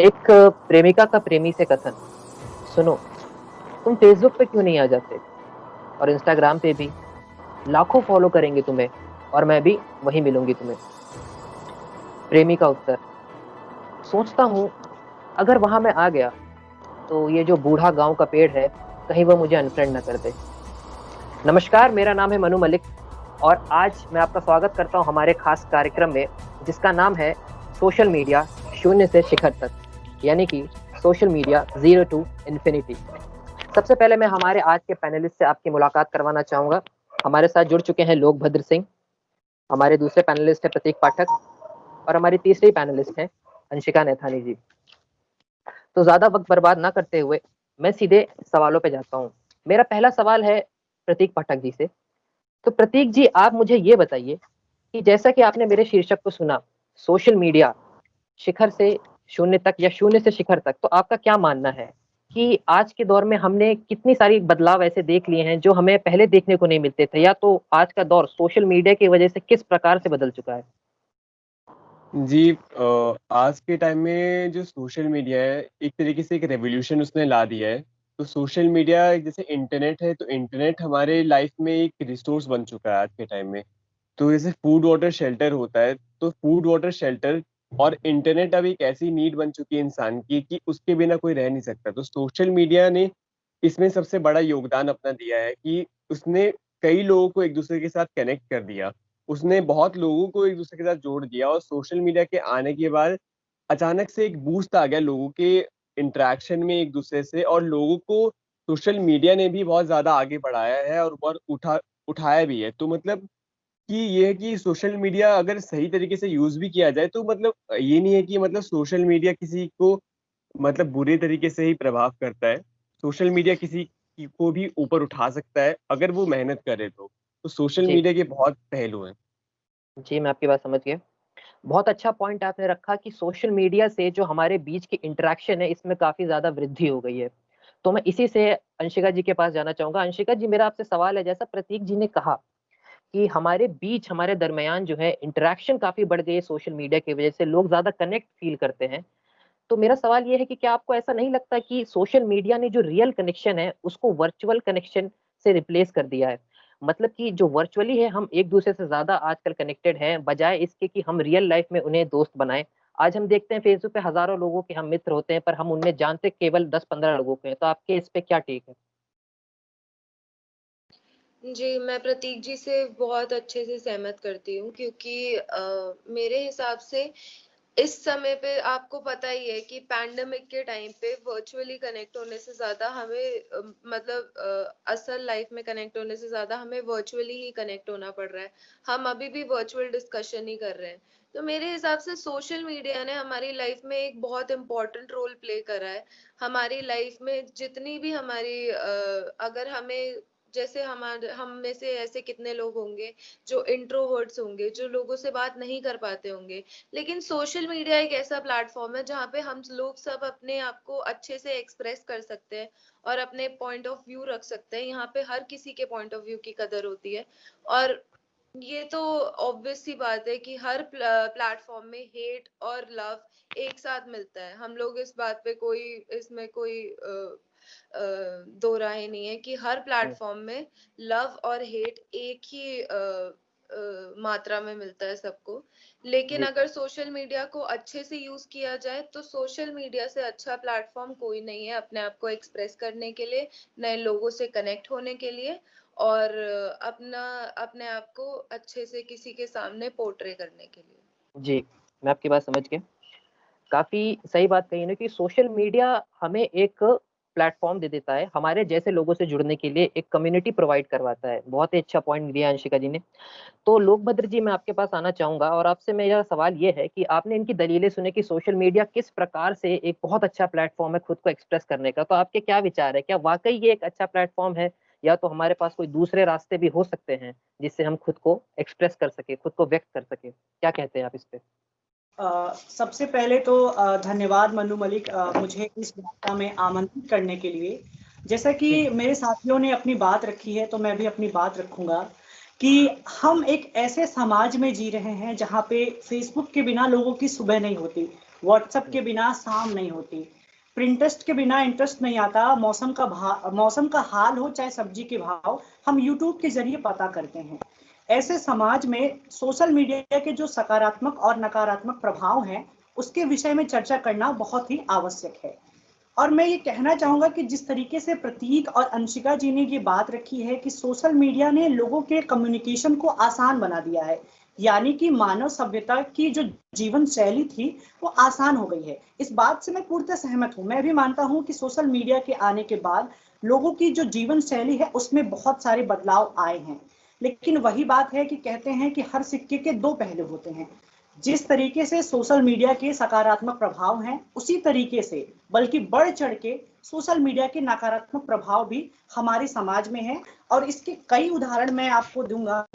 एक प्रेमिका का प्रेमी से कथन। सुनो, तुम फेसबुक पे क्यों नहीं आ जाते? और इंस्टाग्राम पे भी लाखों फॉलो करेंगे तुम्हें, और मैं भी वहीं मिलूंगी तुम्हें। प्रेमी का उत्तर। सोचता हूँ, अगर वहां मैं आ गया तो ये जो बूढ़ा गांव का पेड़ है, कहीं वो मुझे अनफ्रेंड ना कर दे। नमस्कार, मेरा नाम है मनु मलिक, और आज मैं आपका स्वागत करता हूं हमारे खास कार्यक्रम में, जिसका नाम है सोशल मीडिया शून्य से शिखर तक, यानी कि social media zero to infinity. सबसे पहले मैं हमारे आज के पैनलिस्ट से आपकी मुलाकात करवाना चाहूंगा। हमारे साथ जुड़ चुके हैं लोकभद्र सिंह, हमारे दूसरे पैनलिस्ट है प्रतीक पाठक, और हमारी तीसरी पैनलिस्ट है अंशिका नैथानी जी। तो ज्यादा वक्त बर्बाद ना करते हुए मैं सीधे सवालों पे जाता हूँ। मेरा पहला सवाल है प्रतीक पाठक जी से। तो प्रतीक जी, आप मुझे ये बताइए कि जैसा कि आपने मेरे शीर्षक को सुना, सोशल मीडिया शिखर से शून्य तक या शून्य से शिखर तक, तो आपका क्या मानना है कि आज के दौर में हमने कितनी सारी बदलाव ऐसे देख लिए हैं जो हमें पहले देखने को नहीं मिलते थे, या तो आज का दौर सोशल मीडिया की वजह से किस प्रकार से बदल चुका है? जी आज के टाइम में जो सोशल मीडिया है एक तरीके से एक रेवोल्यूशन उसने ला दिया है। तो सोशल मीडिया जैसे इंटरनेट है, तो इंटरनेट हमारे लाइफ में एक रिसोर्स बन चुका है आज के टाइम में। तो जैसे फूड वाटर शेल्टर होता है, तो फूड वाटर शेल्टर और इंटरनेट अब एक ऐसी नीड बन चुकी है इंसान की कि उसके बिना कोई रह नहीं सकता। तो सोशल मीडिया ने इसमें सबसे बड़ा योगदान अपना दिया है कि उसने कई लोगों को एक दूसरे के साथ कनेक्ट कर दिया। उसने बहुत लोगों को एक दूसरे के साथ जोड़ दिया, और सोशल मीडिया के आने के बाद अचानक से एक बूस्ट आ गया लोगों के इंटरेक्शन में एक दूसरे से, और लोगों को सोशल मीडिया ने भी बहुत ज्यादा आगे बढ़ाया है और बहुत उठाया भी है। तो मतलब कि ये है कि सोशल मीडिया अगर सही तरीके से यूज भी किया जाए, तो मतलब ये नहीं है कि मतलब सोशल मीडिया किसी को मतलब बुरे तरीके से ही प्रभाव करता है। सोशल मीडिया को भी ऊपर उठा सकता है अगर वो मेहनत करे तो सोशल जी मीडिया के बहुत पहलू हैं। जी, मैं आपकी बात समझ गया। बहुत अच्छा पॉइंट आपने रखा कि सोशल मीडिया से जो हमारे बीच की इंटरेक्शन है, इसमें काफी ज्यादा वृद्धि हो गई है। तो मैं इसी से अंशिका जी के पास जाना चाहूंगा। अंशिका जी, मेरा आपसे सवाल है, जैसा प्रतीक जी ने कहा कि हमारे बीच, हमारे दरमियान जो है इंटरेक्शन काफी बढ़ गई है सोशल मीडिया की वजह से, लोग ज्यादा कनेक्ट फील करते हैं। तो मेरा सवाल ये है कि क्या आपको ऐसा नहीं लगता कि सोशल मीडिया ने जो रियल कनेक्शन है उसको वर्चुअल कनेक्शन से रिप्लेस कर दिया है? मतलब कि जो वर्चुअली है, हम एक दूसरे से ज्यादा आजकल कनेक्टेड हैं, बजाय इसके कि हम रियल लाइफ में उन्हें दोस्त बनाएं। आज हम देखते हैं फेसबुक पे हजारों लोगों के हम मित्र होते हैं, पर हम उनमें जानते केवल 10-15 लोगों को हैं। तो आपके इस पे क्या टेक है? जी, मैं प्रतीक जी से बहुत अच्छे से सहमत करती हूँ क्योंकि मेरे हिसाब से इस समय पे आपको पता ही है कि पैंडेमिक के टाइम पे वर्चुअली कनेक्ट होने से ज़्यादा हमें मतलब असल लाइफ में कनेक्ट होने से ज़्यादा हमें वर्चुअली ही कनेक्ट होना पड़ रहा है। हम अभी भी वर्चुअल डिस्कशन ही कर रहे हैं। तो मेरे हिसाब से सोशल मीडिया ने हमारी लाइफ में एक बहुत इम्पोर्टेंट रोल प्ले करा है। हमारी लाइफ में जितनी भी हमारी अगर हमें जैसे हम में से ऐसे कितने लोग होंगे जो इंट्रोवर्ट्स होंगे, जो लोगों से बात नहीं कर पाते होंगे, लेकिन सोशल मीडिया एक ऐसा प्लेटफॉर्म है जहाँ पे हम लोग सब अपने आप को अच्छे से एक्सप्रेस कर सकते हैं और अपने पॉइंट ऑफ व्यू रख सकते हैं। यहाँ पे हर किसी के पॉइंट ऑफ व्यू की कदर होती है। और ये तो ऑब्वियस सी बात है कि हर प्लेटफॉर्म में हेट और लव एक साथ मिलता है। हम लोग इस बात पे कोई इसमें कोई दो राय नहीं है कि हर हम्म, प्लेटफॉर्म में लव और हेट एक ही मात्रा में मिलता है सबको। लेकिन जी अगर सोशल मीडिया को अच्छे से यूज किया जाए तो सोशल मीडिया से अच्छा प्लेटफॉर्म कोई नहीं है अपने आप को एक्सप्रेस करने के लिए, नए लोगों से कनेक्ट होने के लिए, और अपना अपने आप को अच्छे से किसी के सामने पोर्ट्रे करने के लिए। जी, मैं आपकी बात समझ गया। काफ़ी सही बात कही ना कि सोशल मीडिया हमें एक प्लेटफ़ॉर्म दे देता है, हमारे जैसे लोगों से जुड़ने के लिए एक कम्युनिटी प्रोवाइड करवाता है। बहुत ही अच्छा पॉइंट दिया अंशिका जी ने। तो लोकभद्र जी, मैं आपके पास आना चाहूँगा, और आपसे मेरा सवाल ये है कि आपने इनकी दलीलें सुनी कि सोशल मीडिया किस प्रकार से एक बहुत अच्छा प्लेटफ़ॉर्म है खुद को एक्सप्रेस करने का। तो आपके क्या विचार है? क्या वाक़ई ये एक अच्छा प्लेटफ़ॉर्म है, या तो हमारे पास कोई दूसरे रास्ते भी हो सकते हैं, जिससे हम खुद को एक्सप्रेस कर सकें, खुद को व्यक्त कर सकें? क्या कहते हैं आप इस पे? सबसे पहले तो धन्यवाद मनु मलिक, मुझे इस वार्ता में आमंत्रित करने के लिए। जैसा कि जी, मेरे साथियों ने अपनी बात रखी है, तो मैं भी अपनी बात रखूंगा कि हम एक ऐसे समाज में जी रहे हैं जहाँ पे फेसबुक के बिना लोगों की सुबह नहीं होती। व्हाट्सएप के बिना शाम नहीं होती, प्रिंटरेस्ट के बिना इंटरेस्ट नहीं आता, मौसम का हाल हो चाहे सब्जी के भाव, हम यूट्यूब के जरिए पता करते हैं। ऐसे समाज में सोशल मीडिया के जो सकारात्मक और नकारात्मक प्रभाव हैं, उसके विषय में चर्चा करना बहुत ही आवश्यक है। और मैं ये कहना चाहूंगा कि जिस तरीके से प्रतीक और अंशिका जी ने ये बात रखी है कि सोशल मीडिया ने लोगों के कम्युनिकेशन को आसान बना दिया है, यानी कि मानव सभ्यता की जो जीवन शैली थी वो आसान हो गई है, इस बात से मैं पूर्णतः सहमत हूँ। मैं भी मानता हूँ कि सोशल मीडिया के आने के बाद लोगों की जो जीवन शैली है उसमें बहुत सारे बदलाव आए हैं, लेकिन वही बात है कि कहते हैं कि हर सिक्के के दो पहलू होते हैं। जिस तरीके से सोशल मीडिया के सकारात्मक प्रभाव हैं, उसी तरीके से बल्कि बढ़ चढ़ के सोशल मीडिया के नकारात्मक प्रभाव भी हमारे समाज में हैं, और इसके कई उदाहरण मैं आपको दूंगा।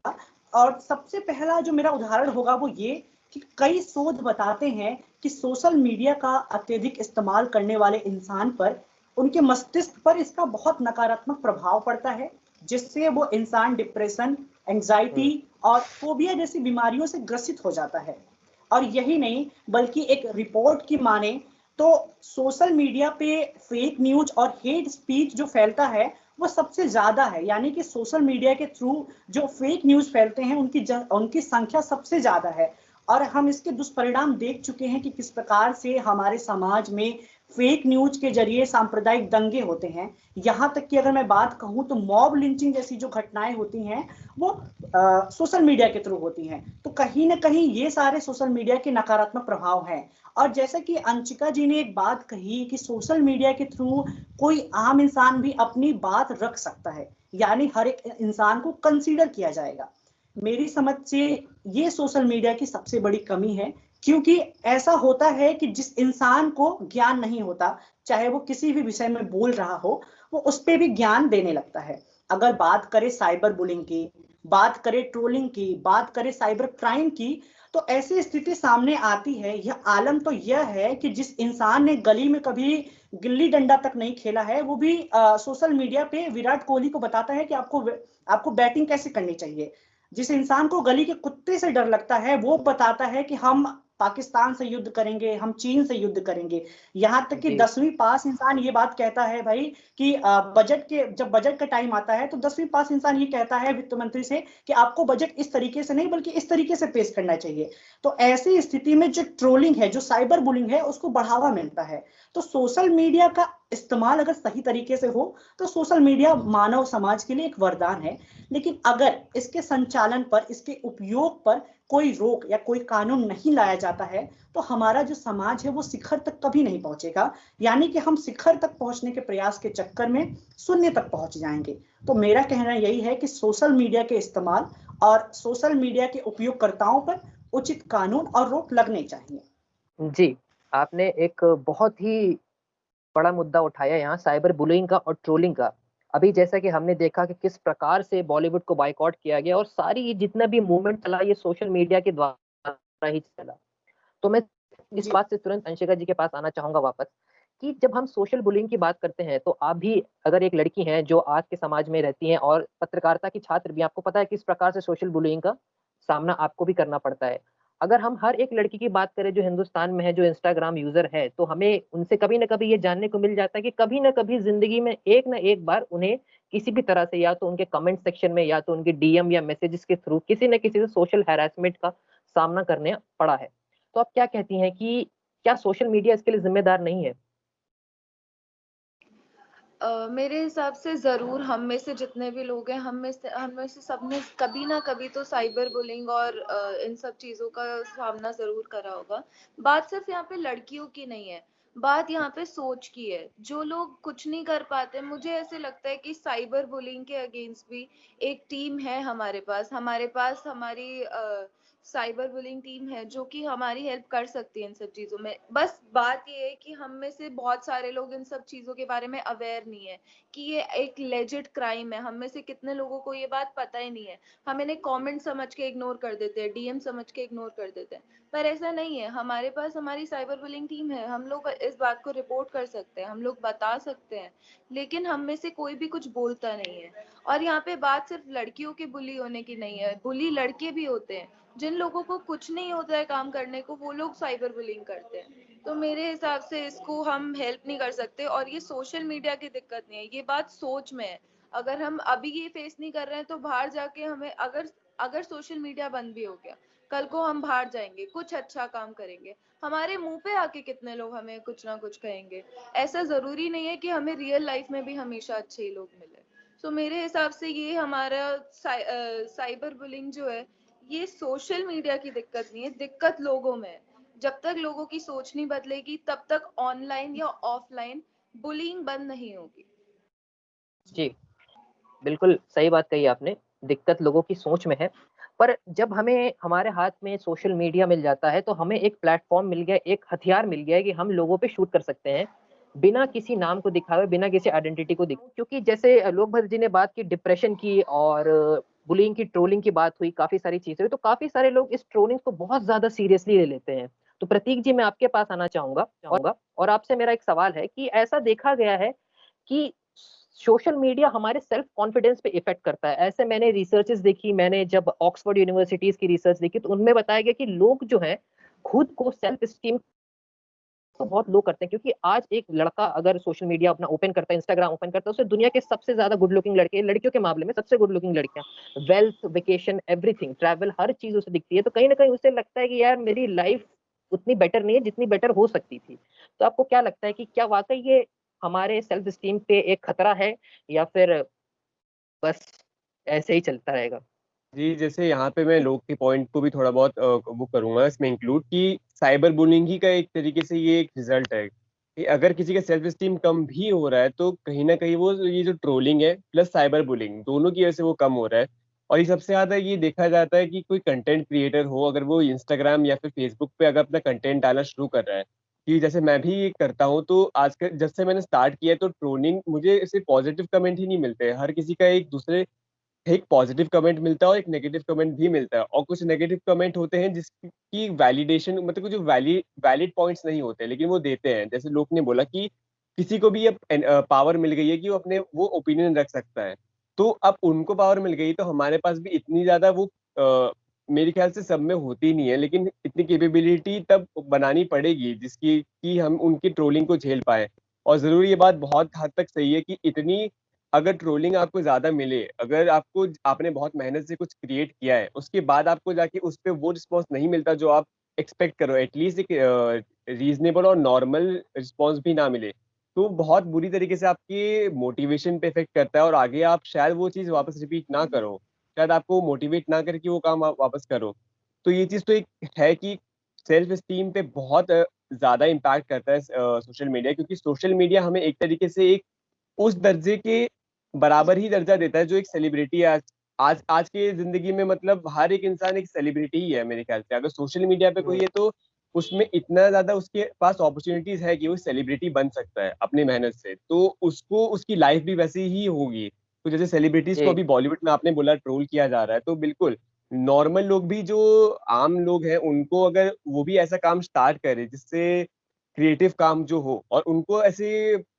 और सबसे पहला जो मेरा उदाहरण होगा वो ये कि कई शोध बताते हैं कि सोशल मीडिया का अत्यधिक इस्तेमाल करने वाले इंसान पर, उनके मस्तिष्क पर इसका बहुत नकारात्मक प्रभाव पड़ता है, जिससे वो इंसान डिप्रेशन, एंजाइटी और फोबिया जैसी बीमारियों से ग्रसित हो जाता है। और यही नहीं, बल्कि एक रिपोर्ट की माने तो सोशल मीडिया पे फेक न्यूज और हेट स्पीच जो फैलता है वो सबसे ज्यादा है, यानी कि सोशल मीडिया के थ्रू जो फेक न्यूज फैलते हैं उनकी संख्या सबसे ज्यादा है। और हम इसके दुष्परिणाम देख चुके हैं कि किस प्रकार से हमारे समाज में फेक न्यूज के जरिए सांप्रदायिक दंगे होते हैं। यहाँ तक कि अगर मैं बात कहूँ तो मॉब लिंचिंग जैसी जो घटनाएं होती हैं वो सोशल मीडिया के थ्रू होती हैं। तो कहीं ना कहीं ये सारे सोशल मीडिया के नकारात्मक प्रभाव हैं। और जैसा कि अंशिका जी ने एक बात कही कि सोशल मीडिया के थ्रू कोई आम इंसान भी अपनी बात रख सकता है, यानी हर एक इंसान को कंसीडर किया जाएगा। मेरी समझ से ये सोशल मीडिया की सबसे बड़ी कमी है, क्योंकि ऐसा होता है कि जिस इंसान को ज्ञान नहीं होता, चाहे वो किसी भी विषय में बोल रहा हो, वो उस पर भी ज्ञान देने लगता है। अगर बात करें साइबर बुलिंग की, बात करें ट्रोलिंग की, बात करें साइबर क्राइम की, तो ऐसी स्थिति सामने आती है। यह आलम तो यह है कि जिस इंसान ने गली में कभी गिल्ली डंडा तक नहीं खेला है, वो भी सोशल मीडिया पे विराट कोहली को बताता है कि आपको बैटिंग कैसे करनी चाहिए। जिस इंसान को गली के कुत्ते से डर लगता है, वो बताता है कि हम पाकिस्तान से युद्ध करेंगे, हम चीन से युद्ध करेंगे। यहाँ तक कि 10वीं पास इंसान ये बात कहता है भाई कि जब बजट का टाइम आता है तो 10वीं पास इंसान ये कहता है वित्त मंत्री से कि आपको बजट इस तरीके से नहीं बल्कि इस तरीके से पेश करना चाहिए। तो ऐसी स्थिति में जो ट्रोलिंग है, जो साइबर बुलिंग है, उसको बढ़ावा मिलता है। तो सोशल मीडिया का इस्तेमाल अगर सही तरीके से हो तो सोशल मीडिया मानव समाज के लिए एक वरदान है, लेकिन अगर इसके संचालन पर, इसके उपयोग पर कोई रोक या कोई कानून नहीं लाया जाता है तो हमारा जो समाज है वो शिखर तक कभी नहीं पहुंचेगा, यानी कि हम शिखर तक पहुंचने के प्रयास के चक्कर में शून्य तक पहुंच जाएंगे। तो मेरा कहना यही है कि सोशल मीडिया के इस्तेमाल और सोशल मीडिया के उपयोगकर्ताओं पर उचित कानून और रोक लगने चाहिए। जी, आपने एक बहुत ही बड़ा मुद्दा उठाया यहाँ साइबर बुलिंग का और ट्रोलिंग का। अभी जैसा कि हमने देखा कि किस प्रकार से बॉलीवुड को बॉयकॉट किया गया और सारी ये जितना भी मूवमेंट चला ये सोशल मीडिया के द्वारा ही चला। तो मैं इस बात से तुरंत अंशिका जी के पास आना चाहूंगा वापस कि जब हम सोशल बुलिंग की बात करते हैं तो आप भी अगर एक लड़की हैं जो आज के समाज में रहती हैं और पत्रकारिता की छात्र भी, आपको पता है किस प्रकार से सोशल बुलिंग का सामना आपको भी करना पड़ता है। अगर हम हर एक लड़की की बात करें जो हिंदुस्तान में है, जो इंस्टाग्राम यूजर है, तो हमें उनसे कभी ना कभी ये जानने को मिल जाता है कि कभी ना कभी जिंदगी में एक ना एक बार उन्हें किसी भी तरह से, या तो उनके कमेंट सेक्शन में या तो उनके डीएम या मैसेजेस के थ्रू किसी न किसी से सोशल हैरेसमेंट का सामना करने पड़ा है। तो आप क्या कहती हैं कि क्या सोशल मीडिया इसके लिए जिम्मेदार नहीं है? मेरे हिसाब से ज़रूर हम में से जितने भी लोग हैं, हम में से सबने कभी ना कभी तो साइबर बुलिंग और इन सब चीज़ों का सामना ज़रूर करा होगा। बात सिर्फ यहाँ पे लड़कियों की नहीं है, बात यहाँ पे सोच की है। जो लोग कुछ नहीं कर पाते, मुझे ऐसे लगता है कि साइबर बुलिंग के अगेंस्ट भी एक टीम है हमारे पास। हमारी साइबर बुलिंग टीम है जो कि हमारी हेल्प कर सकती है इन सब चीज़ों में। बस बात ये है कि हम में से बहुत सारे लोग इन सब चीज़ों के बारे में अवेयर नहीं है कि ये एक लेजिट क्राइम है। हम में से कितने लोगों को ये बात पता ही नहीं है। हम इन्हें कमेंट समझ के इग्नोर कर देते हैं, डीएम समझ के इग्नोर कर देते हैं, पर ऐसा नहीं है। हमारे पास हमारी साइबर बुलिंग टीम है, हम लोग इस बात को रिपोर्ट कर सकते हैं, हम लोग बता सकते हैं, लेकिन हम में से कोई भी कुछ बोलता नहीं है। और यहाँ पे बात सिर्फ लड़कियों के बुली होने की नहीं है, बुली लड़के भी होते हैं। जिन लोगों को कुछ नहीं होता है काम करने को, वो लोग साइबर बुलिंग करते हैं। तो मेरे हिसाब से इसको हम हेल्प नहीं कर सकते। और ये सोशल मीडिया की दिक्कत नहीं है, ये बात सोच में है। अगर हम अभी ये फेस नहीं कर रहे हैं तो बाहर जाके हमें, अगर अगर सोशल मीडिया बंद भी हो गया, कल को हम बाहर जाएंगे, कुछ अच्छा काम करेंगे, हमारे मुंह पे आके कितने लोग हमें कुछ ना कुछ कहेंगे। ऐसा जरूरी नहीं है कि हमें रियल लाइफ में भी हमेशा अच्छे ही लोग मिले। तो मेरे हिसाब से ये हमारा साइबर बुलिंग जो है, ये सोशल मीडिया की दिक्कत नहीं है, दिक्कत लोगों में है। जब तक लोगों की सोच नहीं बदलेगी तब तक ऑनलाइन या ऑफलाइन बुलिंग बंद नहीं होगी। जी, बिल्कुल सही बात कही आपने। दिक्कत लोगों की सोच में है, पर जब हमें हमारे हाथ में सोशल मीडिया मिल जाता है, तो हमें एक प्लेटफ़ॉर्म मिल गया, एक हथियार मिल गया है कि हम लोगों पे शूट कर सकते हैं, बिना किसी नाम को दिखाए, बिना किसी आइडेंटिटी को दिखाए। क्योंकि जैसे लोकभद्र जी ने बात की डिप्रेशन की और बुलिंग की, ट्रोलिंग की बात हुई, काफ़ी सारी चीज़ें हुई, तो काफ़ी सारे लोग इस ट्रोलिंग को बहुत ज़्यादा सीरियसली ले लेते हैं। तो प्रतीक जी, मैं आपके पास आना चाहूँगा और आपसे मेरा एक सवाल है कि ऐसा देखा गया है कि सोशल मीडिया हमारे सेल्फ कॉन्फिडेंस पे इफेक्ट करता है। ऐसे मैंने रिसर्चेस देखी, मैंने जब ऑक्सफोर्ड यूनिवर्सिटीज की रिसर्च देखी, तो उनमें बताया गया कि लोग जो हैं खुद को सेल्फ एस्टीम को बहुत लो करते हैं। क्योंकि आज एक लड़का अगर सोशल मीडिया अपना ओपन करता है, इंस्टाग्राम ओपन करता है, उसे दुनिया के सबसे ज्यादा गुड लुकिंग लड़के, लड़कियों के मामले में सबसे गुड लुकिंग लड़कियां, वेल्थ, वेकेशन, एवरीथिंग, ट्रैवल, हर चीज उसे दिखती है। तो कहीं ना कहीं उसे लगता है कि यार मेरी लाइफ उतनी बेटर नहीं है जितनी बेटर हो सकती थी। तो आपको क्या लगता है कि क्या वाकई ये हमारे सेल्फ एस्टीम पे एक खतरा है, या फिर बस ऐसे ही चलता रहेगा? जी, जैसे यहाँ पे मैं लोग के पॉइंट को भी थोड़ा बहुत वो करूँगा इसमें इंक्लूड कि साइबर बुलिंग ही का एक तरीके से ये एक रिजल्ट है कि अगर किसी का सेल्फ एस्टीम कम भी हो रहा है तो कहीं न कहीं वो ये जो ट्रोलिंग है प्लस साइबर बुलिंग दोनों की वजह से वो कम हो रहा है। और ये सबसे ज़्यादा ये देखा जाता है कि कोई कंटेंट क्रिएटर हो, अगर वो इंस्टाग्राम या फिर फेसबुक पे अगर अपना कंटेंट डालना शुरू कर रहा है, कि जैसे मैं भी ये करता हूँ, तो आजकल जब से मैंने स्टार्ट किया है तो ट्रोलिंग मुझे सिर्फ पॉजिटिव कमेंट ही नहीं मिलते हैं। हर किसी का एक दूसरे एक पॉजिटिव कमेंट मिलता है और एक नेगेटिव कमेंट भी मिलता है, और कुछ नेगेटिव कमेंट होते हैं जिसकी वैलिडेशन मतलब कुछ वैलिड पॉइंट्स नहीं होते, लेकिन वो देते हैं। जैसे लोग ने बोला कि किसी को भी अब पावर मिल गई है कि वो अपने वो ओपिनियन रख सकता है। तो अब उनको पावर मिल गई तो हमारे पास भी इतनी ज्यादा वो मेरे ख्याल से सब में होती नहीं है, लेकिन इतनी कैपेबिलिटी तब बनानी पड़ेगी जिसकी कि हम उनकी ट्रोलिंग को झेल पाए। और जरूर ये बात बहुत हद तक सही है कि इतनी अगर ट्रोलिंग आपको ज़्यादा मिले, अगर आपने बहुत मेहनत से कुछ क्रिएट किया है, उसके बाद आपको जाके उस पे वो रिस्पॉन्स नहीं मिलता जो आप एक्सपेक्ट करो, एटलीस्ट एक रीज़नेबल और नॉर्मल रिस्पॉन्स भी ना मिले, तो बहुत बुरी तरीके से आपके मोटिवेशन पे इफ़ेक्ट करता है और आगे आप शायद वो चीज़ वापस रिपीट ना करो। शायद आपको मोटिवेट ना करके वो काम आप वापस करो। तो ये चीज़ तो एक है कि सेल्फ एस्टीम पे बहुत ज़्यादा इम्पैक्ट करता है सोशल मीडिया, क्योंकि सोशल मीडिया हमें एक तरीके से एक उस दर्जे के बराबर ही दर्जा देता है जो एक सेलिब्रिटी है। आज आज आज की जिंदगी में मतलब हर एक इंसान एक सेलिब्रिटी ही है मेरे ख्याल से। अगर सोशल मीडिया पे कोई है तो उसमें इतना ज्यादा उसके पास अपॉर्चुनिटीज है कि वो सेलिब्रिटी बन सकता है अपनी मेहनत से, तो उसको उसकी लाइफ भी वैसी ही होगी। तो जैसे सेलिब्रिटीज को जी, अभी बॉलीवुड में आपने बोला ट्रोल किया जा रहा है, तो बिल्कुल नॉर्मल लोग भी जो आम लोग हैं उनको अगर वो भी ऐसा काम स्टार्ट करे जिससे क्रिएटिव काम जो हो और उनको ऐसे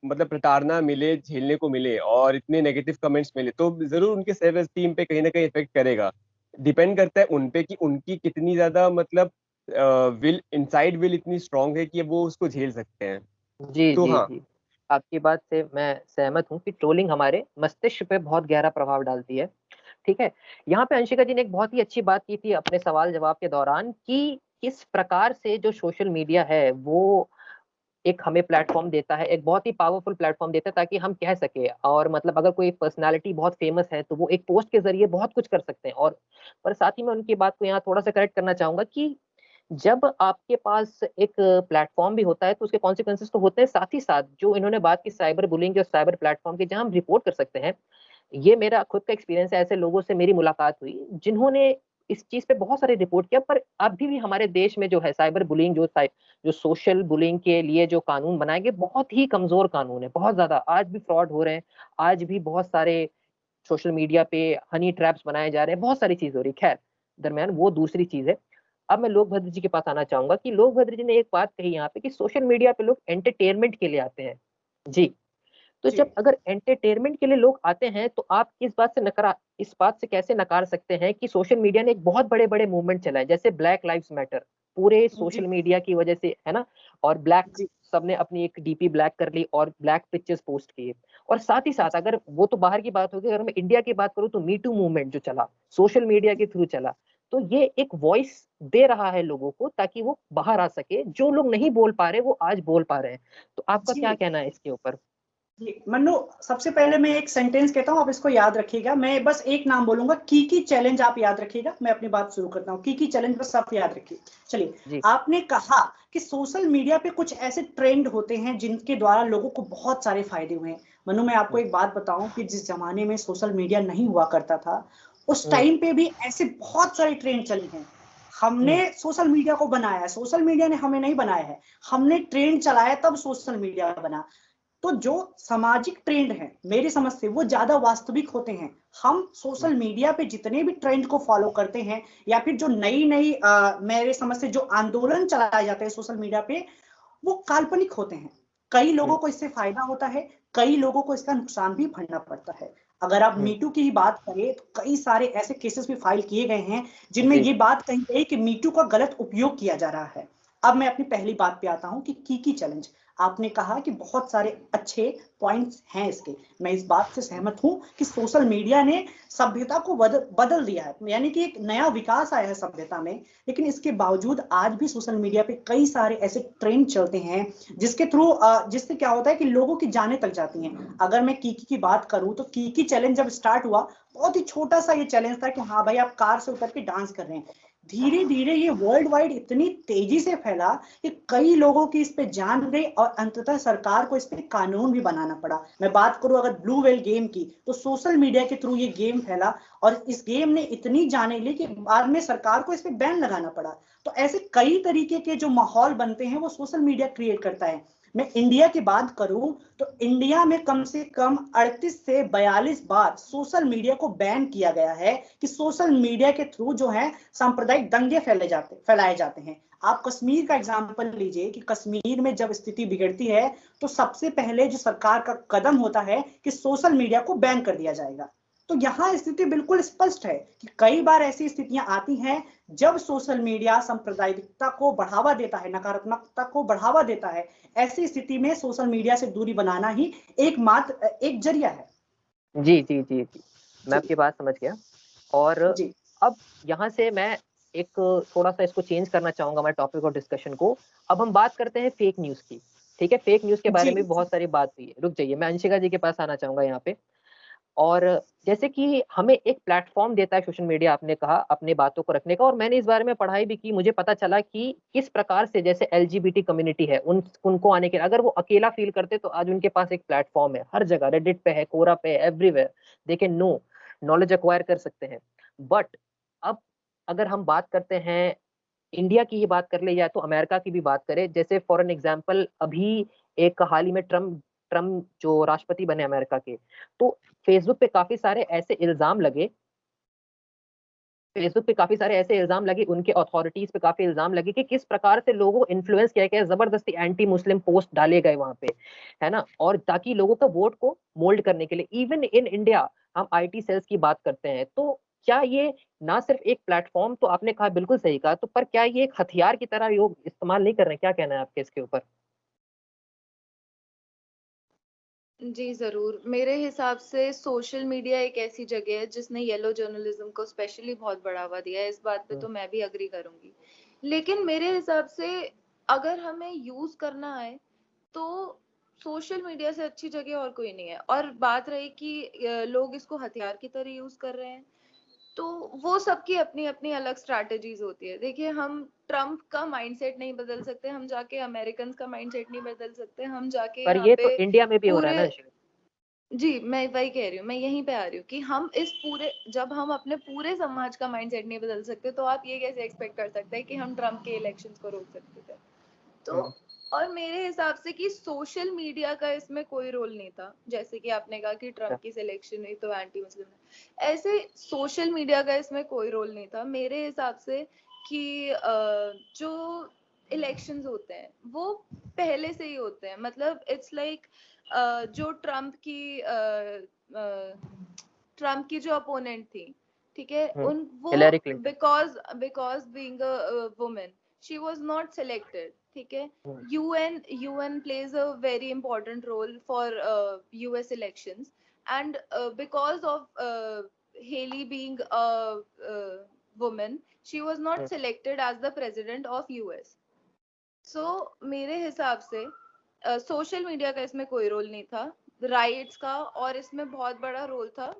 मतलब प्रताड़ना मिले, झेलने को मिले और इतने नेगेटिव कमेंट्स मिले, तो ज़रूर उनके सेल्फ एस्टीम पे कहीं न कहीं इफ़ेक्ट करेगा। डिपेंड करता है उन पे कि उनकी कितनी ज़्यादा मतलब इनसाइड विल इतनी स्ट्रॉन्ग है कि वो उसको झेल सकते हैं। जी, तो जी, हाँ, जी। आपकी बात से मैं सहमत हूँ कि ट्रोलिंग हमारे मस्तिष्क पे बहुत गहरा प्रभाव डालती है, ठीक है? यहाँ पे अंशिका जी ने एक बहुत ही अच्छी बात की थी अपने सवाल-जवाब के दौरान कि किस प्रकार से जो सोशल मीडिया है, वो एक हमें प्लेटफ़ॉर्म देता है, एक बहुत ही पावरफुल प्लेटफ़ॉर्म देता है ताकि हम कह सकें, और मतलब अगर कोई पर्सनैलिटी बहुत फ़ेमस है, तो वो एक पोस्ट के ज़रिए बहुत कुछ कर सकते हैं। और पर साथ ही मैं उनकी बात को यहाँ थोड़ा-सा करेक्ट करना चाहूँगा कि जब आपके पास एक प्लेटफ़ॉर्म भी होता है, तो उसके कॉन्सिक्वेंसेज़ तो होते हैं, साथ ही साथ जो इन्होंने बात की साइबर बुलिंग और साइबर प्लेटफ़ॉर्म की, जहाँ हम रिपोर्ट कर सकते हैं। ये मेरा खुद का एक्सपीरियंस है, ऐसे लोगों से मेरी मुलाकात हुई, जिन्होंने इस चीज़ पे बहुत सारे रिपोर्ट किया, पर अभी भी हमारे देश में जो है साइबर बुलिंग, जो सोशल बुलिंग के लिए जो कानून बनाए गए, बहुत ही कमज़ोर कानून है, बहुत ज़्यादा। आज भी फ्रॉड हो रहे हैं, आज भी बहुत सारे सोशल मीडिया पे हनी ट्रैप्स बनाए जा रहे हैं, बहुत सारी चीज़ हो रही है। ख़ैर, दरमियान वो दूसरी चीज़ है। अब मैं लोकभद्र जी के पास आना चाहूँगा कि लोकभद्र जी ने एक बात कही यहाँ पे कि सोशल मीडिया पे लोग एंटरटेनमेंट के लिए आते हैं। जी। तो जी। जब अगर एंटरटेनमेंट के लिए लोग आते हैं, तो आप इस बात से कैसे नकार सकते हैं कि सोशल मीडिया ने एक बहुत बड़े-बड़े मूवमेंट चलाए, जैसे ब्लैक लाइव्स मैटर, पूरे जी सोशल मीडिया की वजह से, है ना। और ब्लैक, जी सबने अपनी एक डीपी ब्लैक कर ली और ब्लैक पिक्चर्स पोस्ट किए। और साथ ही साथ, अगर वो तो बाहर की बात होगी, अगर मैं इंडिया की बात करूँ तो मी टू मूवमेंट जो चला, सोशल मीडिया के थ्रू चला, तो ये एक वॉइस दे रहा है लोगों को, ताकि वो बाहर आ सके। जो लोग नहीं बोल पा रहे वो आज बोल पा रहे हैं। तो आपका क्या जी कहना है इसके ऊपर? जी मन्नू, सबसे पहले मैं एक सेंटेंस कहता हूँ, आप इसको याद रखिएगा। मैं बस एक नाम बोलूंगा, कीकी चैलेंज, आप याद रखिएगा। मैं अपनी बात शुरू करता हूँ, कीकी चैलेंज बस आप याद रखिए। चलिए, जी आपने कहा कि सोशल मीडिया पे कुछ ऐसे ट्रेंड होते हैं जिनके द्वारा लोगों को बहुत सारे फायदे हुए हैं। मन्नू, मैं आपको एक बात बताऊं कि जिस जमाने में सोशल मीडिया नहीं हुआ करता था, उस टाइम पे भी ऐसे बहुत सारे ट्रेंड चले हैं। हमने सोशल मीडिया को बनाया है, सोशल मीडिया ने हमें नहीं बनाया है। हमने ट्रेंड चलाया तब सोशल मीडिया बना। तो जो सामाजिक ट्रेंड है, मेरी समझ से वो ज्यादा वास्तविक होते हैं। हम सोशल मीडिया पे जितने भी ट्रेंड को फॉलो करते हैं, या फिर जो नई नई मेरे समझ से जो आंदोलन चलाए जाते हैं सोशल मीडिया पे, वो काल्पनिक होते हैं। कई लोगों को इससे फायदा होता है, कई लोगों को इसका नुकसान भी भरना पड़ता है। अगर आप मीटू की ही बात करें तो कई सारे ऐसे केसेस भी फाइल किए गए हैं जिनमें जी ये बात कही गई कि मीटू का गलत उपयोग किया जा रहा है। अब मैं अपनी पहली बात पे आता हूं कि कीकी चैलेंज। आपने कहा कि बहुत सारे अच्छे पॉइंट्स हैं इसके। मैं इस बात से सहमत हूं कि सोशल मीडिया ने सभ्यता को बदल दिया है, यानी कि एक नया विकास आया है सभ्यता में। लेकिन इसके बावजूद आज भी सोशल मीडिया पे कई सारे ऐसे ट्रेंड चलते हैं जिसके थ्रू जिससे क्या होता है कि लोगों की जानें तक जाती हैं। अगर मैं कीकी की बात करूं तो कीकी चैलेंज जब स्टार्ट हुआ, बहुत ही छोटा सा ये चैलेंज था कि हाँ भाई, आप कार से उतर के डांस कर रहे हैं। धीरे धीरे ये वर्ल्ड वाइड इतनी तेजी से फैला कि कई लोगों की इस पे जान गई, और अंततः सरकार को इस पे कानून भी बनाना पड़ा। मैं बात करूं अगर ब्लू वेल गेम की, तो सोशल मीडिया के थ्रू ये गेम फैला, और इस गेम ने इतनी जाने ली कि बाद में सरकार को इस पे बैन लगाना पड़ा। तो ऐसे कई तरीके के जो माहौल बनते हैं वो सोशल मीडिया क्रिएट करता है। मैं इंडिया की बात करूं तो इंडिया में कम से कम 38 से 42 बार सोशल मीडिया को बैन किया गया है कि सोशल मीडिया के थ्रू जो है सांप्रदायिक दंगे फैलाए जाते हैं। आप कश्मीर का एग्जाम्पल लीजिए कि कश्मीर में जब स्थिति बिगड़ती है तो सबसे पहले जो सरकार का कदम होता है कि सोशल मीडिया को बैन कर दिया जाएगा। तो यहाँ स्थिति बिल्कुल स्पष्ट है कि कई बार ऐसी स्थितियां आती हैं जब सोशल मीडिया सांप्रदायिकता को बढ़ावा देता है, नकारात्मकता को बढ़ावा देता है। ऐसी स्थिति में सोशल मीडिया से दूरी बनाना ही एकमात्र एक जरिया है। जी जी जी जी, मैं जी आपकी बात समझ गया। और जी अब यहाँ से मैं एक थोड़ा सा इसको चेंज करना चाहूंगा, मैं टॉपिक और डिस्कशन को। अब हम बात करते हैं फेक न्यूज की। ठीक है, फेक न्यूज के बारे जी में भी बहुत सारी बात हुई है। रुक जाइए, मैं अंशिका जी के पास आना चाहूंगा यहाँ पे। और जैसे कि हमें एक प्लेटफॉर्म देता है सोशल मीडिया, आपने कहा अपने बातों को रखने का, और मैंने इस बारे में पढ़ाई भी की। मुझे पता चला कि किस प्रकार से, जैसे एलजीबीटी कम्युनिटी है, उनको आने के, अगर वो अकेला फील करते तो आज उनके पास एक प्लेटफॉर्म है, हर जगह, रेडिट पे है, कोरा पे है, everywhere they can know, knowledge acquire कर सकते हैं। बट अब अगर हम बात करते हैं, इंडिया की ही बात कर ले या तो अमेरिका की भी बात करें, जैसे फॉर एन एग्जांपल अभी एक हाल ही में ट्रम्प ट्रम्प जो राष्ट्रपति बने अमेरिका के, तो फेसबुक पे काफी सारे ऐसे इल्जाम लगे, फेसबुक पे काफी सारे ऐसे इल्जाम लगे, उनके अथॉरिटीज पे काफी इल्जाम लगे कि किस प्रकार से लोगों को इन्फ्लुएंस किया गया, जबरदस्ती एंटी मुस्लिम पोस्ट डाले गए वहां पे, है ना। और ताकि लोगों का वोट को मोल्ड करने के लिए, इवन इन इंडिया हम आईटी सेल्स की बात करते हैं, तो क्या ये ना सिर्फ एक प्लेटफॉर्म, तो आपने कहा बिल्कुल सही कहा, तो पर क्या ये एक हथियार की तरह लोग इस्तेमाल नहीं कर रहे हैं? क्या कहना है आपके इसके ऊपर? जी, ज़रूर। मेरे हिसाब से सोशल मीडिया एक ऐसी जगह है जिसने येलो जर्नलिज़्म को स्पेशली बहुत बढ़ावा दिया है, इस बात पे तो मैं भी एग्री करूँगी। लेकिन मेरे हिसाब से अगर हमें यूज़ करना है, तो सोशल मीडिया से अच्छी जगह और कोई नहीं है। और बात रही कि लोग इसको हथियार की तरह यूज़ कर रहे हैं, तो वो सबकी अपनी-अपनी अलग स्ट्रैटेजीज़ होती है। देखिए, हम ट्रम्प का माइंडसेट नहीं बदल सकते, हम जाके अमेरिकन्स का माइंडसेट नहीं बदल सकते, हम जाके पर यहाँ ये तो पे इंडिया में भी हो रहा है पूरे ना अंशिका? जी, मैं वही कह रही हूँ, मैं यहीं पे आ रही हूँ कि हम इस पूरे जब हम अपने पूरे समाज का माइंडसेट नहीं बदल सकते, तो आप ये कैसे एक्सपेक्ट कर सकते हैं कि हम ट्रम्प के इलेक्शंस को रोक सकते थे? तो हम्म, और मेरे हिसाब से कि सोशल मीडिया का इसमें कोई रोल नहीं था। जैसे कि आपने कहा कि अच्छा, ट्रम्प की सिलेक्शन हुई तो एंटी मुस्लिम है। ऐसे सोशल मीडिया का इसमें कोई रोल नहीं था मेरे हिसाब से कि जो इलेक्शंस होते हैं वो पहले से ही होते हैं। मतलब इट्स लाइक जो ट्रम्प की जो अपोनेंट थी, ठीक है, उन वो Hillary Clinton. Because because being a women, she was not selected, ठीक है। हम्म, UN plays a very important role for US elections, and because of Haley being a woman, she was not hmm, selected as the president of US. So मेरे हिसाब से social media का इसमें कोई role नहीं था, राइट्स का, और इसमें बहुत बड़ा रोल था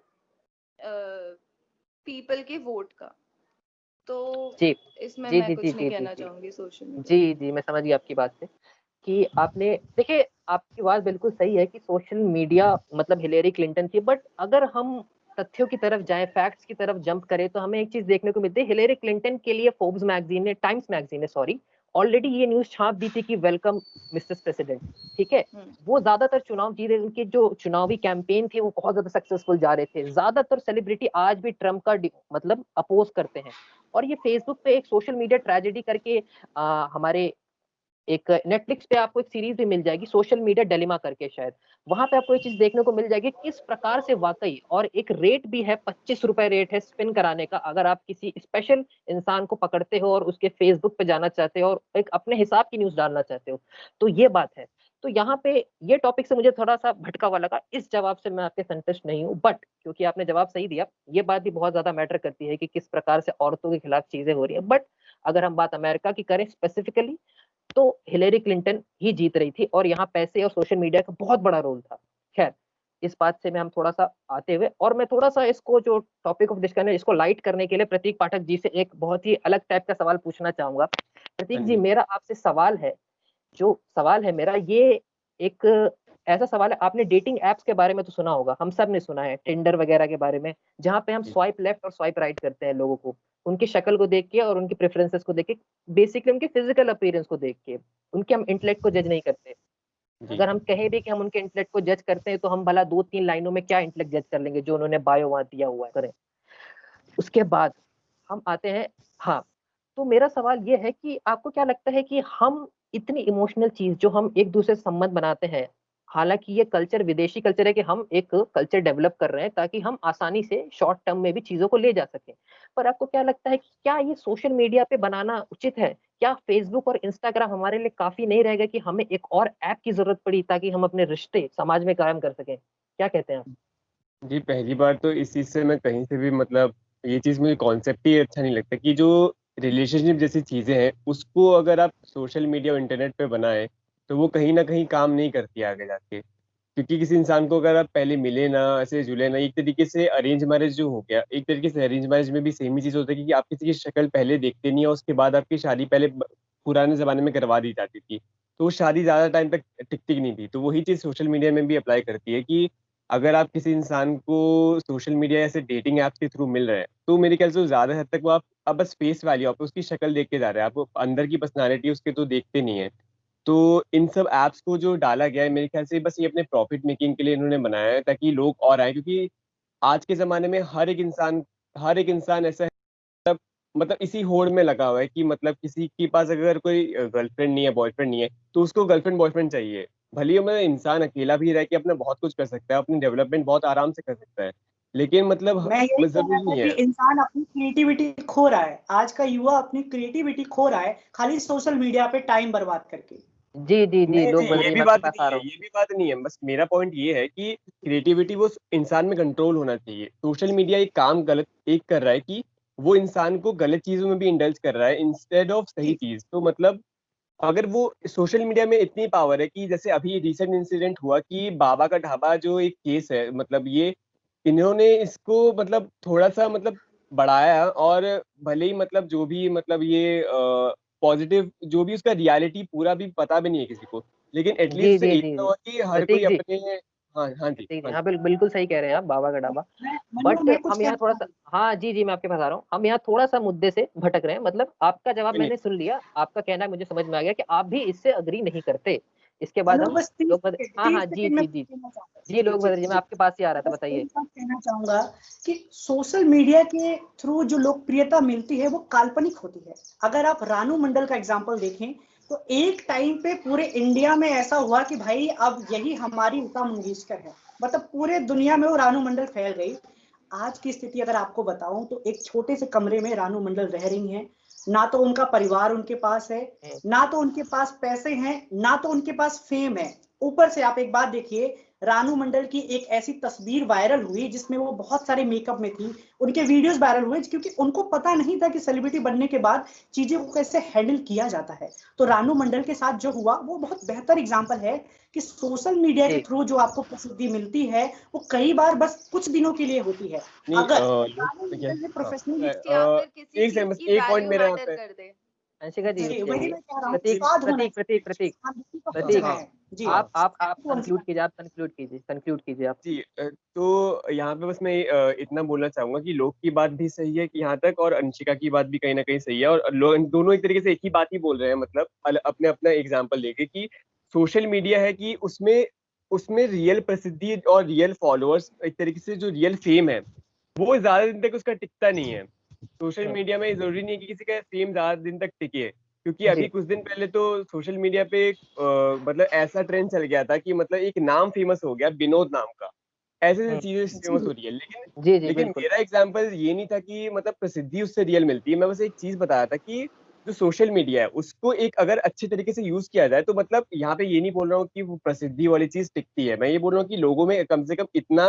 पीपल के वोट का। तो जी इसमें जी मैं जी जी कुछ नहीं जी जी कहना जी चाहूंगी सोशल मीडिया जी जी, मैं समझ गई आपकी बात से कि आपने, देखिए आपकी बात बिल्कुल सही है कि सोशल मीडिया मतलब हिलेरी क्लिंटन थी, बट अगर हम तथ्यों की तरफ जाएं, फैक्ट्स की तरफ जंप करें, तो हमें एक चीज देखने को मिलती है। हिलेरी क्लिंटन के लिए फोर्ब्स मैगजीन ने, टाइम्स मैगजीन ने सॉरी, ऑलरेडी ये न्यूज छाप दी थी कि वेलकम मिसेस प्रेसिडेंट, ठीक है। वो ज्यादातर चुनाव जीते, उनके जो चुनावी कैंपेन थे वो बहुत ज्यादा सक्सेसफुल जा रहे थे। ज्यादातर सेलिब्रिटी आज भी ट्रम्प का मतलब अपोज करते हैं। और ये फेसबुक पे एक सोशल मीडिया ट्रेजेडी करके हमारे एक नेटफ्लिक्स पे आपको एक सीरीज भी मिल जाएगी, सोशल मीडिया डिलेमा करके, शायद वहां पे आपको ये चीज देखने को मिल जाएगी किस प्रकार से वाकई, और एक रेट भी है, 25 रुपए रेट है स्पिन कराने का, अगर आप किसी स्पेशल इंसान को पकड़ते हो और उसके फेसबुक पे जाना चाहते हो और एक अपने हिसाब की न्यूज डालना चाहते हो, तो ये बात है। तो यहाँ पे ये टॉपिक से मुझे थोड़ा सा भटका हुआ लगा, इस जवाब से मैं आपके संतुष्ट नहीं हूँ, बट क्योंकि आपने जवाब सही दिया, ये बात भी बहुत ज्यादा मैटर करती है कि किस प्रकार से औरतों के खिलाफ चीजें हो रही है। बट अगर हम बात अमेरिका की करें स्पेसिफिकली, तो हिलेरी क्लिंटन ही जीत रही थी, और यहाँ पैसे और सोशल मीडिया का बहुत बड़ा रोल था। खैर, इस बात से मैं हम थोड़ा सा आते हुए, और मैं थोड़ा सा इसको जो टॉपिक ऑफ डिस्कशन है इसको लाइट करने के लिए प्रतीक पाठक जी से एक बहुत ही अलग टाइप का सवाल पूछना चाहूंगा। प्रतीक हाँ जी, जी। मेरा आपसे सवाल है, जो सवाल है मेरा, ये एक ऐसा सवाल है, आपने डेटिंग एप्स के बारे में तो सुना होगा, हम सब ने सुना है, टिंडर वगैरह के बारे में, जहाँ पे हम जी, स्वाइप लेफ्ट और स्वाइप राइट करते हैं लोगों को, उनकी शक्ल को देख के और उनकी प्रेफरेंसेस को देख के, बेसिकली उनके फिजिकल अपीयरेंस को देख के, उनके हम इंटेलेक्ट को जज नहीं करते। जी, अगर हम कहें भी कि हम उनके इंटेलेक्ट को जज करते हैं, तो हम भला 2-3 लाइनों में क्या इंटेलेक्ट जज कर लेंगे जो उन्होंने बायो वहां दिया हुआ है, करें। उसके बाद हम आते हैं, हाँ, तो मेरा सवाल ये है कि आपको क्या लगता है कि हम इतनी इमोशनल चीज जो हम एक दूसरे से संबंध बनाते हैं, हालांकि ये कल्चर विदेशी कल्चर है कि हम एक कल्चर डेवलप कर रहे हैं ताकि हम आसानी से शॉर्ट टर्म में भी चीजों को ले जा सकें, पर आपको क्या लगता है कि क्या ये सोशल मीडिया पे बनाना उचित है? क्या फेसबुक और इंस्टाग्राम हमारे लिए काफी नहीं रहेगा कि हमें एक और ऐप की जरूरत पड़ी ताकि हम अपने रिश्ते समाज में कायम कर सकें? क्या कहते हैं आप? जी, पहली बार तो इस चीज़ से मैं कहीं से भी मतलब ये चीज़ मुझे कॉन्सेप्ट ही अच्छा नहीं लगता कि जो रिलेशनशिप जैसी चीज़ें हैं, उसको अगर आप सोशल मीडिया और इंटरनेट पे बनाएँ, तो वो कहीं न कहीं काम नहीं करती है आगे जाके। क्योंकि किसी इंसान को अगर आप पहले मिले ना, ऐसे जुड़े ना, एक तरीके से अरेंज मैरिज जो हो गया, एक तरीके से अरेंज मैरिज में भी सेम ही चीज़ होता है कि आप किसी की शक्ल पहले देखते नहीं है, उसके बाद आपकी शादी पहले पुराने ज़माने में करवा दी जाती थी। तो वो शादी ज़्यादा टाइम तक टिकती नहीं थी। तो वही चीज़ सोशल मीडिया में भी अप्लाई करती है कि अगर आप किसी इंसान को सोशल मीडिया ऐसे डेटिंग ऐप के थ्रू मिल रहे हैं, तो मेरे ख्याल से ज़्यादा हद तक वो आप बस फेस वैल्यू, आप उसकी शक्ल देख के जा रहे हैं, आप अंदर की पर्सनैलिटी उसके तो देखते नहीं है। तो इन सब ऐप्स को जो डाला गया है, मेरे ख्याल से बस ये अपने प्रॉफिट मेकिंग के लिए इन्होंने बनाया है ताकि लोग और आए, क्योंकि आज के ज़माने में हर एक इंसान ऐसा है, मतलब इसी होड़ में लगा हुआ है कि मतलब किसी के पास अगर कोई गर्लफ्रेंड नहीं है, बॉयफ्रेंड नहीं है, तो उसको गर्लफ्रेंड बॉयफ्रेंड चाहिए। भले ही मैं इंसान अकेला भी रह के अपना बहुत कुछ कर सकता है, अपनी डेवलपमेंट बहुत आराम से कर सकता है, लेकिन मतलब मैं यही कह रहा जरूरी था नहीं कि है। इंसान अपनी क्रिएटिविटी खो रहा है, आज का युवा अपनी क्रिएटिविटी खो रहा है खाली सोशल मीडिया पे टाइम बर्बाद करके। जी जी जी, नहीं लोग नहीं, बदल ये रही, भी मैं आपके बात पास नहीं आ है, रहा हूँ। ये भी बात नहीं है, बस मेरा पॉइंट ये है कि क्रिएटिविटी वो इंसान में कंट्रोल होना चाहिए। सोशल मीडिया एक काम गलत एक कर रहा है कि वो इंसान को गलत चीजों में भी इंडल्ज कर रहा है इंस्टेड ऑफ सही जी, चीज। तो मतलब अगर वो सोशल मीडिया में इतनी पावर है कि जैसे अभी रिसेंट इंसिडेंट हुआ कि बाबा का ढाबा जो एक केस है, मतलब ये इन्होंने इसको मतलब थोड़ा सा मतलब बढ़ाया, और भले ही मतलब जो भी मतलब ये पॉजिटिव जो भी उसका रियलिटी पूरा भी पता भी नहीं है किसी को, लेकिन जी एटलीस्ट जी जी इतना जी, हुआ कि हर कोई प्रतीक जी, अपने। हाँ हाँ जी, प्रतीक जी, हाँ हाँ जी। बिल्कुल सही कह रहे हैं आप, बाबा का ढाबा। मैं मन्नू बट मैं कुछ हम यहाँ कहना थोड़ा सा, चाहूंगा। हाँ जी जी, मैं आपके पास आ रहा हूँ, हम यहाँ थोड़ा सा मुद्दे से भटक रहे हैं, मतलब आपका जवाब कोई नहीं। मैंने सुन लिया, आपका कहना मुझे समझ में आ गया कि आप भी इससे अग्री नहीं करते। इसके बाद मन्नू हम बस तीस लोग बदल, सेकंड हाँ हाँ, तीस जी सेकंड में जी कुछ जी, कहना चाहूंगा। जी जी लोग जी बदल जी, मैं जी, आपके पास ही आ रहा था, बस बताइए। यही बात कहना चाहूंगा कि सोशल मीडिया के थ्रू जो लोकप्रियता मिलती है वो काल्पनिक होती है। अगर आप रानू मंडल का एग्जांपल देखें, तो एक टाइम पे पूरे इंडिया में ऐसा हुआ कि भाई अब यही हमारी लता मंगेशकर है, मतलब पूरे दुनिया में वो रानू मंडल फैल गई। आज की स्थिति अगर आपको बताऊं तो एक छोटे से कमरे में रानू मंडल रह रही हैं, ना तो उनका परिवार उनके पास है, ना तो उनके पास पैसे हैं, ना तो उनके पास फेम है। ऊपर से आप एक बात देखिए, रानू मंडल की एक ऐसी तस्वीर वायरल हुई जिसमें वो बहुत सारे मेकअप में थी, उनके वीडियोस वायरल हुए क्योंकि उनको पता नहीं था कि सेलिब्रिटी बनने के बाद चीजें को कैसे हैंडल किया जाता है। तो रानू मंडल के साथ जो हुआ वो बहुत बेहतर एग्जांपल है कि सोशल मीडिया के थ्रू जो आपको प्रसिद्धि मिलती है वो कई बार बस कुछ दिनों के लिए होती है। नहीं अगर लोग रानू क्या मंडल ने प्रोफेशनली या फिर किसी एक चीज सेकंड बस की एक पॉइंट वैल्यू मेरा यहाँ मैटर पे कर दे। अंशिका जी जी रुकिए वही रुकिए। मैं कह रहा हूँ, प्रतीक स्वाद होना प्रतीक प्रतीक चाहिए, आप प्रतीक हाँ जी आप तो कंक्लूड कीजिए, आप कंक्लूड कीजिए आप। जी तो यहाँ पे बस मैं इतना बोलना चाहूंगा कि लोग की बात भी सही है कि यहाँ तक, और अंशिका की बात भी कहीं ना कहीं सही है, और लोग दोनों एक तरीके से एक ही बात ही बोल रहे हैं, मतलब अपने अपना एग्जाम्पल लेके कि सोशल मीडिया है कि उसमें उसमें रियल प्रसिद्धि और रियल फॉलोअर्स, एक तरीके से जो रियल फेम है वो ज्यादा दिन तक उसका टिकता नहीं है। सोशल मीडिया में जरूरी नहीं है कि किसी का फेम ज्यादा दिन तक टिके, क्योंकि अभी जी कुछ दिन पहले तो सोशल मीडिया पे मतलब ऐसा ट्रेंड चल गया था कि मतलब एक नाम फेमस हो गया, विनोद नाम का। ऐसे ऐसी चीजें फेमस हो रही है, लेकिन जी जी लेकिन बिल्कुल। मेरा एग्जांपल ये नहीं था कि मतलब प्रसिद्धि उससे रियल मिलती है। मैं बस एक चीज बताया था कि जो सोशल मीडिया है उसको एक अगर अच्छे तरीके से यूज किया जाए तो मतलब यहाँ पे ये नहीं बोल रहा हूँ कि वो प्रसिद्धि वाली चीज टिकती है, मैं ये बोल रहा हूँ कि लोगों में कम से कम इतना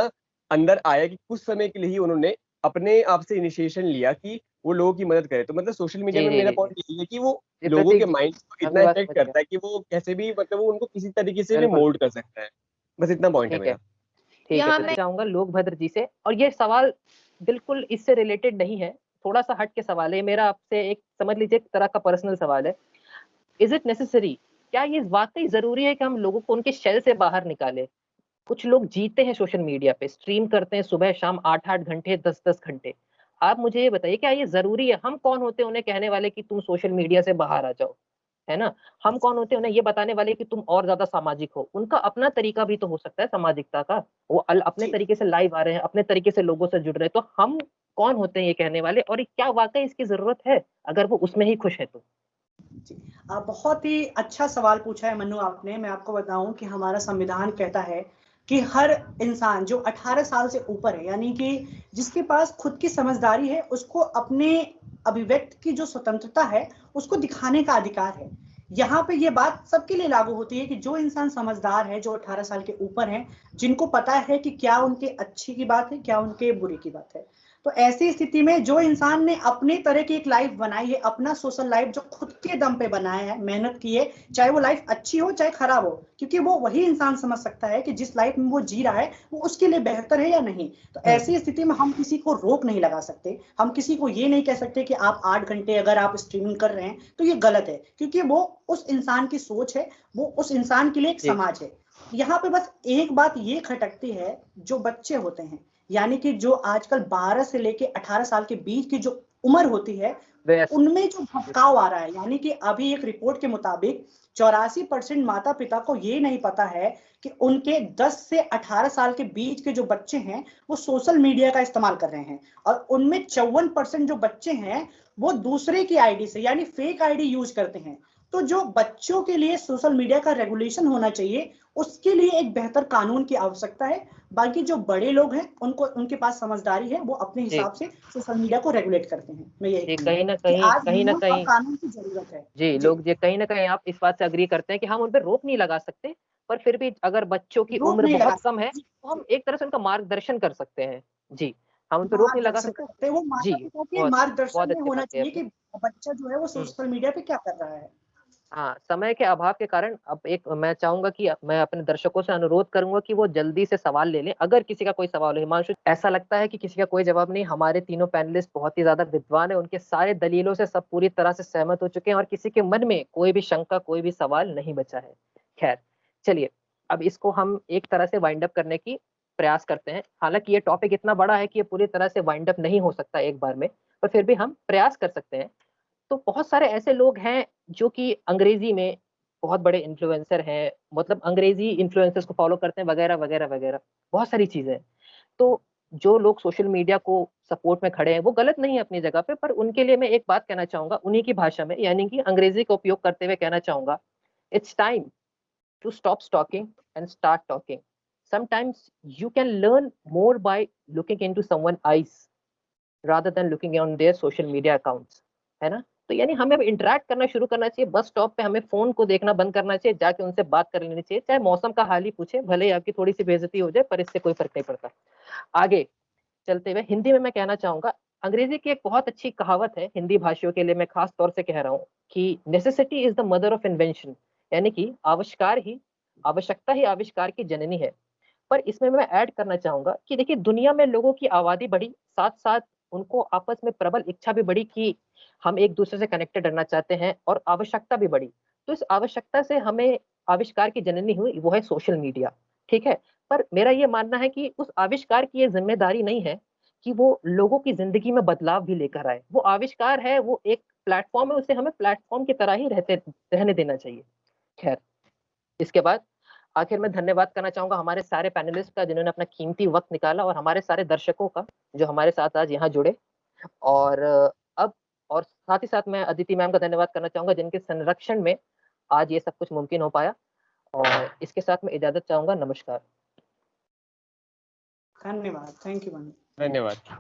अंदर आया कि कुछ समय के लिए ही उन्होंने अपने आप से इनिशिएशन लिया कि वो लोगों की मदद करे। तो मतलब सोशल मीडिया जी में जी मेरा जी जी पॉइंट यही है कि वो जी लोगों प्रतीक के जी, माइंड को आपकी इतना बात इफेक्ट समझ गया। करता है कि वो कैसे भी मतलब वो उनको किसी तरीके से भी बिल्कुल मोल्ड कर सकता है। बस इतना पॉइंट है ठीक है। मेरा। ठीक है यहाँ तो मैं चाहूंगा लोकभद्र जी से, और ये सवाल बिल्कुल इससे रिलेटेड नहीं है, थोड़ा सा हट के सवाल है मेरा आपसे, एक समझ लीजिए एक तरह का पर्सनल सवाल है। इज इट नेसेसरी, क्या ये वाकई जरूरी है कि हम लोगों को उनके शेल से बाहर निकालें? कुछ लोग जीते हैं सोशल मीडिया पे, स्ट्रीम करते हैं सुबह शाम 8-8 घंटे 10-10 घंटे। आप मुझे ये बताइए क्या ये जरूरी है? हम कौन होते हैं उन्हें कहने वाले कि तुम सोशल मीडिया से बाहर आ जाओ, है ना? हम कौन होते हैं उन्हें ये बताने वाले कि तुम और ज्यादा सामाजिक हो? उनका अपना तरीका भी तो हो सकता है सामाजिकता का, वो अपने जी तरीके से लाइव आ रहे हैं, अपने तरीके से लोगों से जुड़ रहे हैं, तो हम कौन होते हैं ये कहने वाले? और क्या वाकई इसकी जरूरत है अगर वो उसमें ही खुश है तो? जी बहुत ही अच्छा सवाल पूछा है मनु आपने। मैं आपको बताऊं कि हमारा संविधान कहता है कि हर इंसान जो 18 साल से ऊपर है, यानी कि जिसके पास खुद की समझदारी है, उसको अपने अभिव्यक्ति की जो स्वतंत्रता है उसको दिखाने का अधिकार है। यहाँ पे ये बात सबके लिए लागू होती है कि जो इंसान समझदार है, जो 18 साल के ऊपर है, जिनको पता है कि क्या उनके अच्छी की बात है, क्या उनके बुरे की बात है, तो ऐसी स्थिति में जो इंसान ने अपने तरह की एक लाइफ बनाई है, अपना सोशल लाइफ जो खुद के दम पे बनाया है, मेहनत की है, चाहे वो लाइफ अच्छी हो चाहे खराब हो, क्योंकि वो वही इंसान समझ सकता है कि जिस लाइफ में वो जी रहा है वो उसके लिए बेहतर है या नहीं। तो ऐसी स्थिति में हम किसी को रोक नहीं लगा सकते, हम किसी को ये नहीं कह सकते कि आप 8 घंटे अगर आप स्ट्रीमिंग कर रहे हैं तो ये गलत है, क्योंकि वो उस इंसान की सोच है, वो उस इंसान के लिए एक जी समाज है। यहाँ पे बस एक बात ये खटकती है, जो बच्चे होते हैं, यानी कि जो आजकल 12 से लेके 18 साल के बीच की जो उम्र होती है, वैस उनमें जो भटकाव आ रहा है, यानी कि अभी एक रिपोर्ट के मुताबिक 84% माता पिता को ये नहीं पता है कि उनके 10 से 18 साल के बीच के जो बच्चे हैं वो सोशल मीडिया का इस्तेमाल कर रहे हैं, और उनमें 54% जो बच्चे हैं वो दूसरे की आईडी से यानी फेक आईडी यूज करते हैं। तो जो बच्चों के लिए सोशल मीडिया का रेगुलेशन होना चाहिए, उसके लिए एक बेहतर कानून की आवश्यकता है। बाकी जो बड़े लोग हैं उनको उनके पास समझदारी है, वो अपने जी हिसाब से सोशल मीडिया को रेगुलेट करते हैं। मैं यही जी कहूंगा कि आज कहीं ना नियम और कहीं कानून की जरूरत है। जी जी लोग, ये कहीं ना कहीं आप इस बात से अग्री करते हैं कि हम उन पर रोक नहीं लगा सकते, पर फिर भी अगर बच्चों की रोक उम्र नहीं लगा बहुत कम है सकते। जी तो जी हम एक तरह से उनका मार्गदर्शन कर सकते हैं। जी, हम उन पर रोक नहीं लगा मार्गदर्शन कर सकते। सकते हैं, वो जी माता पिता के बहुत मार्गदर्शन बहुत में अच्छी होना बात है चाहिए आपने। कि बच्चा जो है वो हम्म। सोशल मीडिया पे क्या कर रहा है। हाँ, समय के अभाव के कारण अब एक मैं चाहूंगा कि मैं अपने दर्शकों से अनुरोध करूंगा कि वो जल्दी से सवाल ले लें, अगर किसी का कोई सवाल हो। हिमांशु, ऐसा लगता है कि किसी का कोई जवाब नहीं? हमारे तीनों पैनलिस्ट बहुत ही ज्यादा विद्वान है, उनके सारे दलीलों से सब पूरी तरह से सहमत हो चुके हैं और किसी के मन में कोई भी शंका, कोई भी सवाल नहीं बचा है। खैर, चलिए अब इसको हम एक तरह से वाइंड अप करने की प्रयास करते हैं। हालांकि ये टॉपिक इतना बड़ा है कि ये पूरी तरह से वाइंड अप नहीं हो सकता एक बार में, पर फिर भी हम प्रयास कर सकते हैं। तो बहुत सारे ऐसे लोग हैं जो कि अंग्रेजी में बहुत बड़े इन्फ्लुएंसर हैं, मतलब अंग्रेजी इन्फ्लुएंसर्स को फॉलो करते हैं वगैरह वगैरह वगैरह, बहुत सारी चीजें हैं। तो जो लोग सोशल मीडिया को सपोर्ट में खड़े हैं वो गलत नहीं है अपनी जगह पे, पर उनके लिए मैं एक बात कहना चाहूंगा उन्हीं की भाषा में, यानी कि अंग्रेजी का उपयोग करते हुए कहना चाहूंगा, it's time to stop stalking and start talking. Sometimes you can learn more by looking into someone eyes rather than looking on their social media accounts, है ना? तो यानी हमें अब इंटरेक्ट करना शुरू करना चाहिए। बस स्टॉप पे हमें फोन को देखना बंद करना चाहिए, जाके उनसे बात कर लेनी चाहिए, चाहे मौसम का हाल ही पूछे, भले ही आपकी थोड़ी सी बेइज्जती हो जाए, पर इससे कोई फर्क नहीं पड़ता। आगे चलते हुए हिंदी में मैं कहना चाहूंगा, अंग्रेजी की एक बहुत अच्छी कहावत है, हिंदी भाषियों के लिए मैं खास तौर से कह रहा हूँ कि necessity is the mother of invention, यानी कि आवश्यकता ही आविष्कार की जननी है। पर इसमें मैं ऐड करना चाहूंगा कि देखिए, दुनिया में लोगों की आबादी बढ़ी, साथ साथ उनको आपस में प्रबल इच्छा भी बढ़ी कि हम एक दूसरे से कनेक्टेड रहना चाहते हैं, और आवश्यकता भी बढ़ी। तो इस आवश्यकता से हमें आविष्कार की जननी हुई, वो है सोशल मीडिया। ठीक है, पर मेरा ये मानना है कि उस आविष्कार की ये जिम्मेदारी नहीं है कि वो लोगों की जिंदगी में बदलाव भी लेकर आए। वो आविष्कार है, वो एक प्लेटफॉर्म है, उसे हमें प्लेटफॉर्म की तरह ही रहने देना चाहिए। खैर, इसके बाद आखिर में धन्यवाद करना चाहूंगा हमारे सारे पैनलिस्ट का, जिन्होंने अपना कीमती वक्त निकाला, और हमारे सारे दर्शकों का जो हमारे साथ आज यहाँ जुड़े। और अब और साथ ही साथ मैं अदिति मैम का धन्यवाद करना चाहूंगा, जिनके संरक्षण में आज ये सब कुछ मुमकिन हो पाया। और इसके साथ मैं इजाजत चाहूंगा। नमस्कार। धन्यवाद, थैंक यू। धन्यवाद।